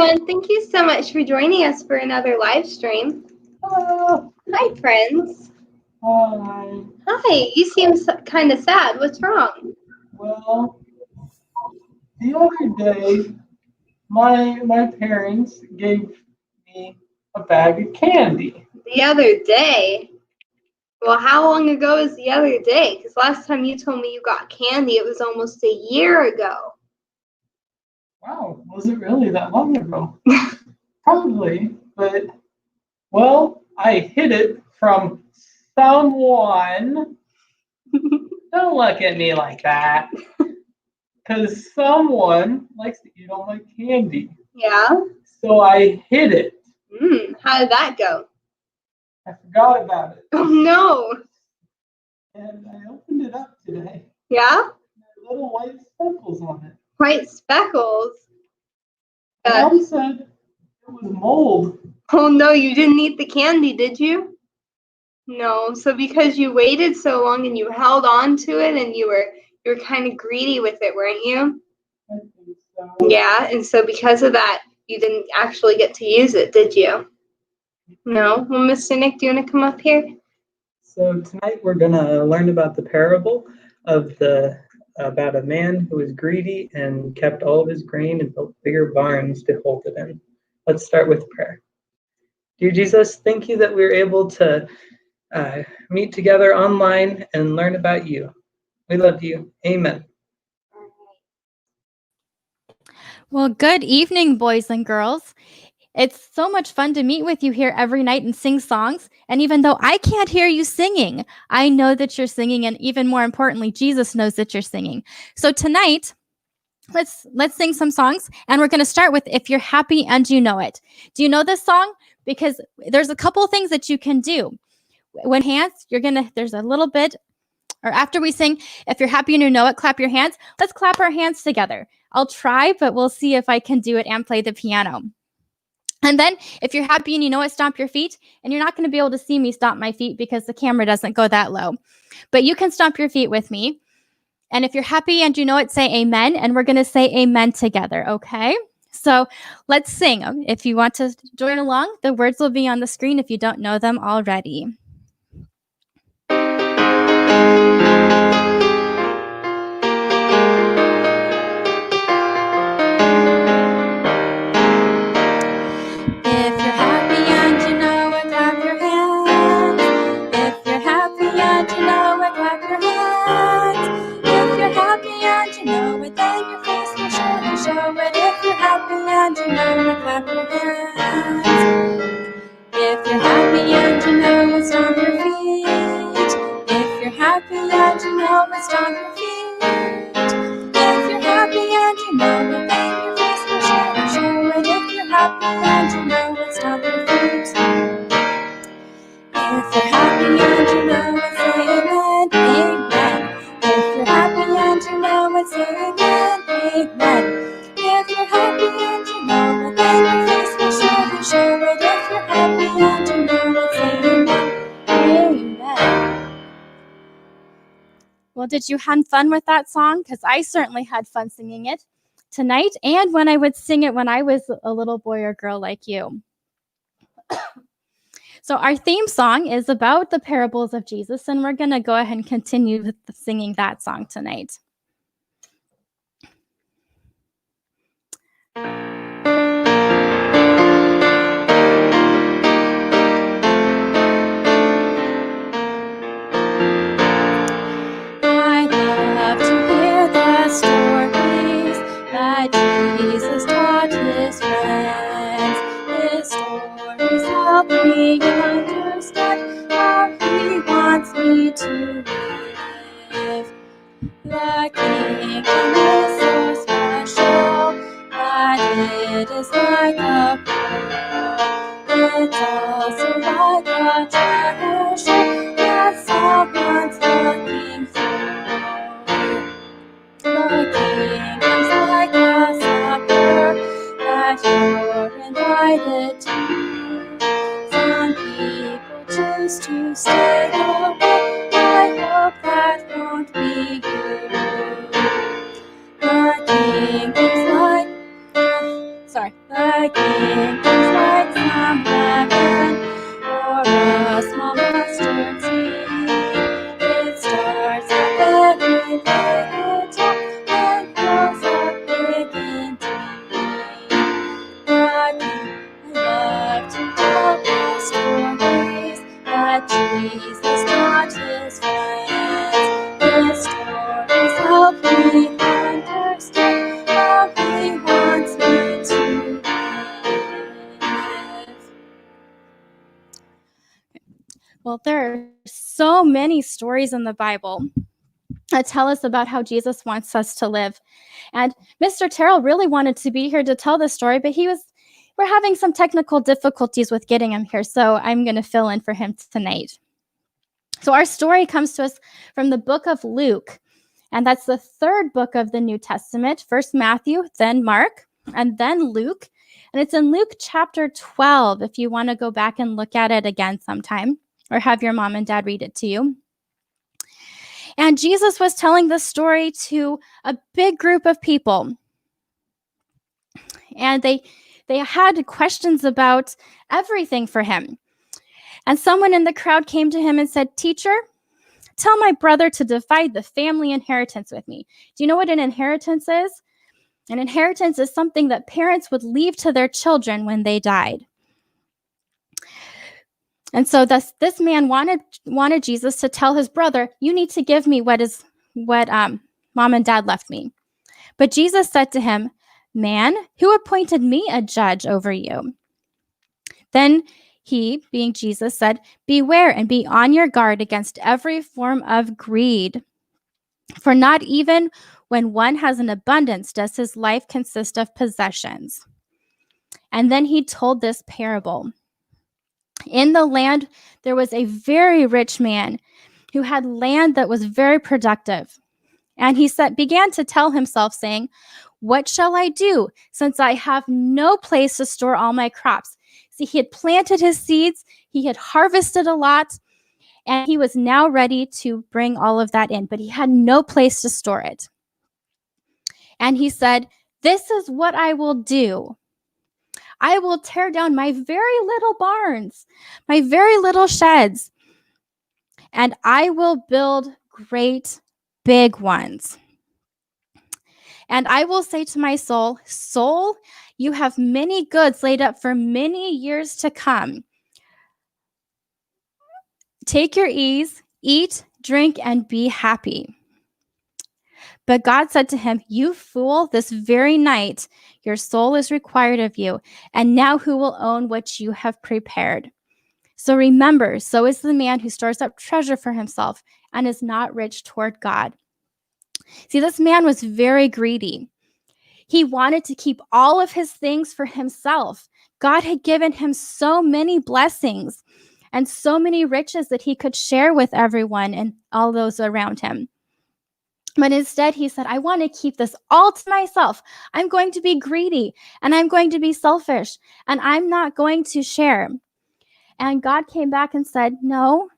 everyone. Thank you so much for joining us for another live stream. Hello. Hi, friends. Hi. Hi. You seem kind of sad. What's wrong? Well, the other day, my parents gave me a bag of candy. The other day? Well, how long ago is the other day? Because last time you told me you got candy, it was almost a year ago. Wow, was it really that long ago? Probably, but, well, I hid it from someone. Don't look at me like that. Because someone likes to eat all my candy. Yeah? So I hid it. How did that go? I forgot about it. Oh, no. And I opened it up today. Yeah? There are little white speckles on it. White speckles? Mom said it was mold. Oh, no, you didn't eat the candy, did you? No. So because you waited so long and you held on to it and you were kind of greedy with it, weren't you? I think so. Yeah, and so because of that, you didn't actually get to use it, did you? No? Well, Mr. Nick, do you want to come up here? So tonight we're going to learn about the parable about a man who was greedy and kept all of his grain and built bigger barns to hold it in. Let's start with prayer. Dear Jesus, thank you that we're able to meet together online and learn about you. We love you. Amen. Well, good evening, boys and girls. It's so much fun to meet with you here every night and sing songs. And even though I can't hear you singing, I know that you're singing, and even more importantly, Jesus knows that you're singing. So tonight, let's sing some songs, and we're going to start with "If You're Happy and You Know It." Do you know this song? Because there's a couple of things that you can do. When there's a little bit, or after we sing "If You're Happy and You Know It," clap your hands. Let's clap our hands together. I'll try, but we'll see if I can do it and play the piano. And then if you're happy and you know it, stomp your feet. And you're not going to be able to see me stomp my feet because the camera doesn't go that low. But you can stomp your feet with me. And if you're happy and you know it, say amen. And we're going to say amen together, okay? So let's sing. If you want to join along, the words will be on the screen if you don't know them already. If you're happy and you know it, clap your hands. If you're happy and you know it, clap your hands. If you're happy and you know it, then your face will surely show it. If you're happy and you know it, clap your hands. If you're happy and you know it, stomp your feet. If you're happy and you know it, stomp your feet. If you're happy and you know it, then your face will surely show it. If you're happy and you know it, stomp your feet. If you're happy and you know it, say amen, amen. If you're happy and you know it, say amen, amen. If you're happy and you know it, then your face will surely show it. If you're happy and you know it, say amen, amen. Well, did you have fun with that song? Because I certainly had fun singing it tonight and when I would sing it when I was a little boy or girl like you. So our theme song is about the parables of Jesus, and we're going to go ahead and continue with singing that song tonight. I love to hear the stories that Jesus taught his friends. His stories help me understand how he wants me to live. The kingdom is so special that it is like a pearl. It's also like a treasure that someone's looking for. The kingdom's like a supper that you're invited to. Some people choose to stay away. I hope that won't be you. The kingdom's like not his friends. His stories help me understand how he wants me to live. Well, there are so many stories in the Bible that tell us about how Jesus wants us to live. And Mr. Terrell really wanted to be here to tell this story, but we're having some technical difficulties with getting him here, so I'm going to fill in for him tonight. So our story comes to us from the book of Luke, and that's the third book of the New Testament, first Matthew, then Mark, and then Luke. And it's in Luke chapter 12, if you want to go back and look at it again sometime, or have your mom and dad read it to you. And Jesus was telling this story to a big group of people. And they had questions about everything for him. And someone in the crowd came to him and said, "Teacher, tell my brother to divide the family inheritance with me." Do you know what an inheritance is? An inheritance is something that parents would leave to their children when they died. And so this man wanted Jesus to tell his brother, "You need to give me what mom and dad left me." But Jesus said to him, "Man, who appointed me a judge over you?" Then he, being Jesus, said, "Beware and be on your guard against every form of greed. For not even when one has an abundance does his life consist of possessions." And then he told this parable. In the land, there was a very rich man who had land that was very productive. And he began to tell himself, saying, "What shall I do, since I have no place to store all my crops?" See, he had planted his seeds, he had harvested a lot, and he was now ready to bring all of that in, but he had no place to store it. And he said, "This is what I will do. I will tear down my very little barns, my very little sheds, and I will build great big ones. And I will say to my soul, 'Soul, you have many goods laid up for many years to come. Take your ease, eat, drink, and be happy.' But God said to him, 'You fool, this very night your soul is required of you, and now who will own what you have prepared?' So remember, so is the man who stores up treasure for himself and is not rich toward God." See, this man was very greedy. He wanted to keep all of his things for himself. God had given him so many blessings and so many riches that he could share with everyone and all those around him. But instead, he said, "I want to keep this all to myself. I'm going to be greedy and I'm going to be selfish and I'm not going to share." And God came back and said, No,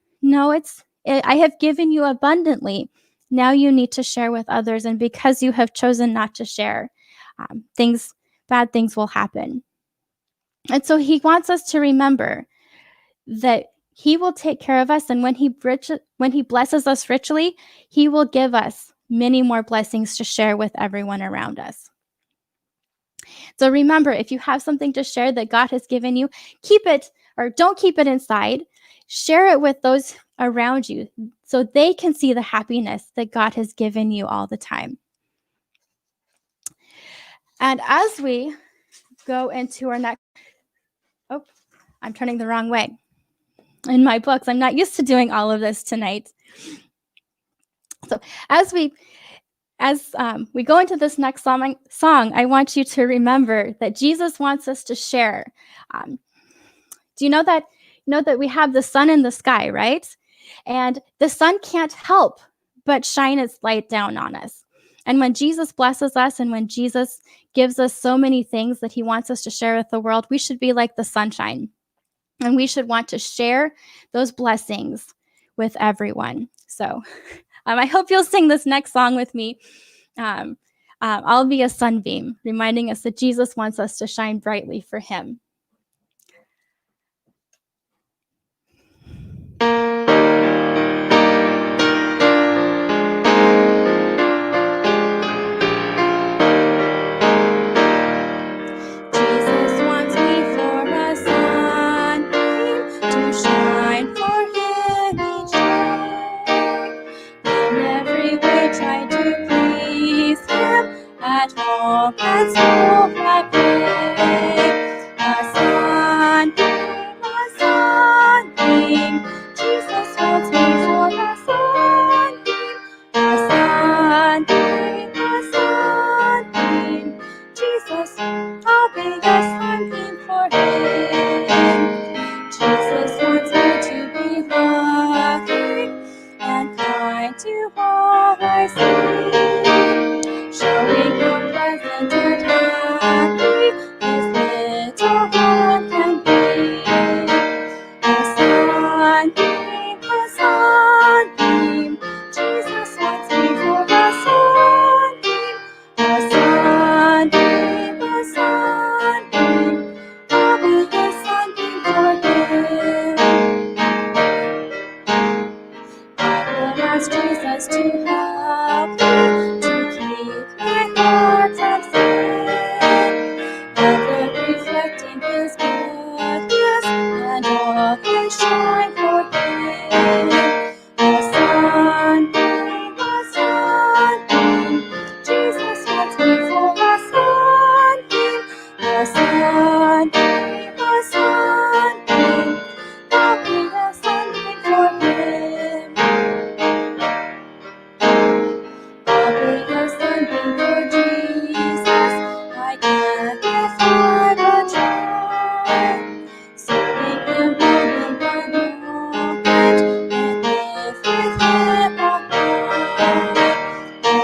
I have given you abundantly. Now you need to share with others. And because you have chosen not to share, bad things will happen. And so he wants us to remember that he will take care of us. And when he blesses us richly, he will give us many more blessings to share with everyone around us. So remember, if you have something to share that God has given you, keep it, or don't keep it inside. Share it with those around you so they can see the happiness that God has given you all the time. And as we go into our next, I'm turning the wrong way. In my books, I'm not used to doing all of this tonight. So as we go into this next song, I want you to remember that Jesus wants us to share. Do you know that we have the sun in the sky, right? And the sun can't help but shine its light down on us. And when Jesus blesses us and when Jesus gives us so many things that he wants us to share with the world, we should be like the sunshine. And we should want to share those blessings with everyone. So I hope you'll sing this next song with me. I'll be a sunbeam, reminding us that Jesus wants us to shine brightly for him. Jesus wants me for a sunbeam to shine for him each day. sing, showing how pleasant and happy his little heart can be. A sunbeam, Jesus wants me for a sunbeam. A sunbeam, I'll be a sunbeam for him. I will ask Jesus to help me to keep my heart from sin, ever reflecting His goodness and always shine for Him. A sunbeam, Jesus wants me for a sunbeam. A sunbeam, I'll be a sunbeam for Him. I'll be a sunbeam for Jesus. I can't afford a try. Serving Him moment by moment and live with Him all night. A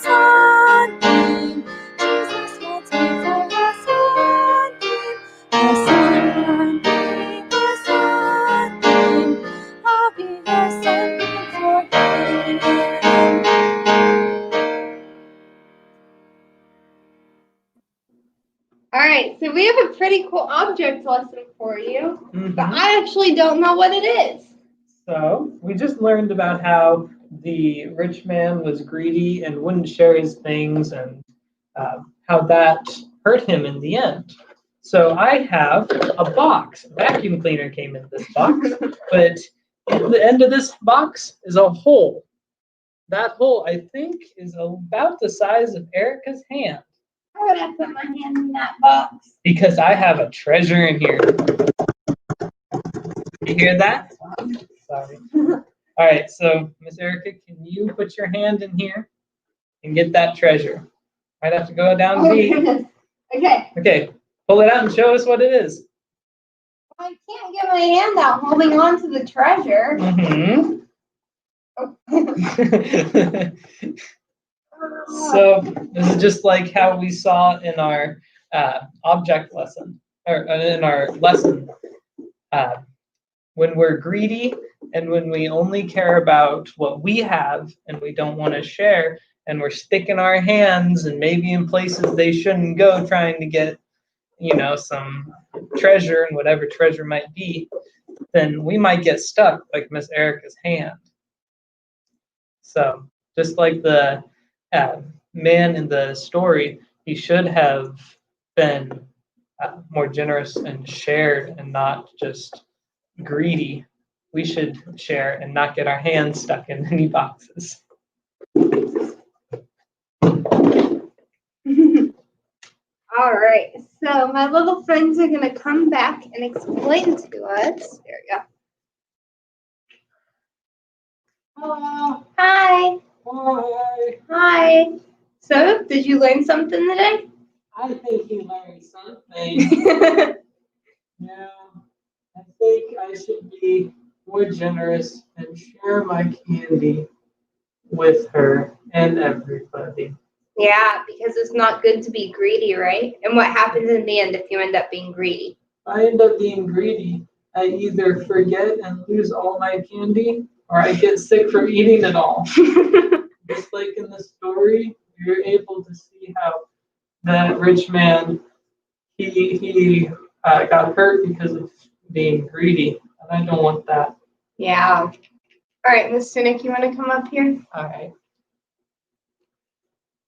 sunbeam, Jesus wants me for a sunbeam. A sunbeam, I'll be a sunbeam for Him. All right, so we have a pretty cool object lesson for you, but Mhm. I actually don't know what it is. So we just learned about how the rich man was greedy and wouldn't share his things, and how that hurt him in the end. So I have a box. A vacuum cleaner came in this box, but at the end of this box is a hole. That hole, I think, is about the size of Erica's hand, How would I put my hand in that box? because I have a treasure in here. You hear that? Sorry. All right, so Miss Erica, can you put your hand in here and get that treasure? Might have to go down Oh, deep. goodness. Okay, Okay, pull it out and show us what it is. I can't get my hand out holding on to the treasure. Mm-hmm. Oh. So this is just like how we saw in our object lesson, or in our lesson. When we're greedy and when we only care about what we have and we don't want to share, and we're sticking our hands and maybe in places they shouldn't go, trying to get, some treasure, and whatever treasure might be, then we might get stuck like Miss Erica's hand. So just like the man in the story, he should have been more generous and shared and not just greedy. We should share and not get our hands stuck in any boxes. All right, so my little friends are going to come back and explain to us. There we go. Hello. Hi. Hi. Hi. So, did you learn something today? I think you learned something. Yeah. I think I should be more generous and share my candy with her and everybody. Yeah, because it's not good to be greedy, right? And what happens in the end if you end up being greedy? If I end up being greedy, I either forget and lose all my candy, or I get sick from eating it all. Just like in the story, you're able to see how that rich man, he got hurt because of being greedy, and I don't want that. Yeah. All right, Miss Cynic, you want to come up here? All right.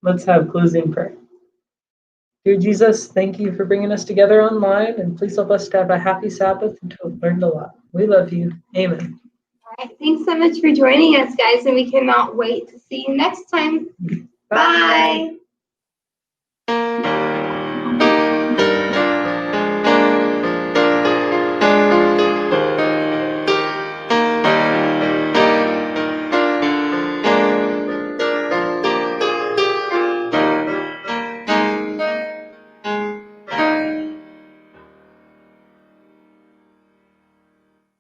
Let's have closing prayer. Dear Jesus, thank you for bringing us together online, and please help us to have a happy Sabbath and to have learned a lot. We love you. Amen. All right, thanks so much for joining us, guys, and we cannot wait to see you next time. Bye.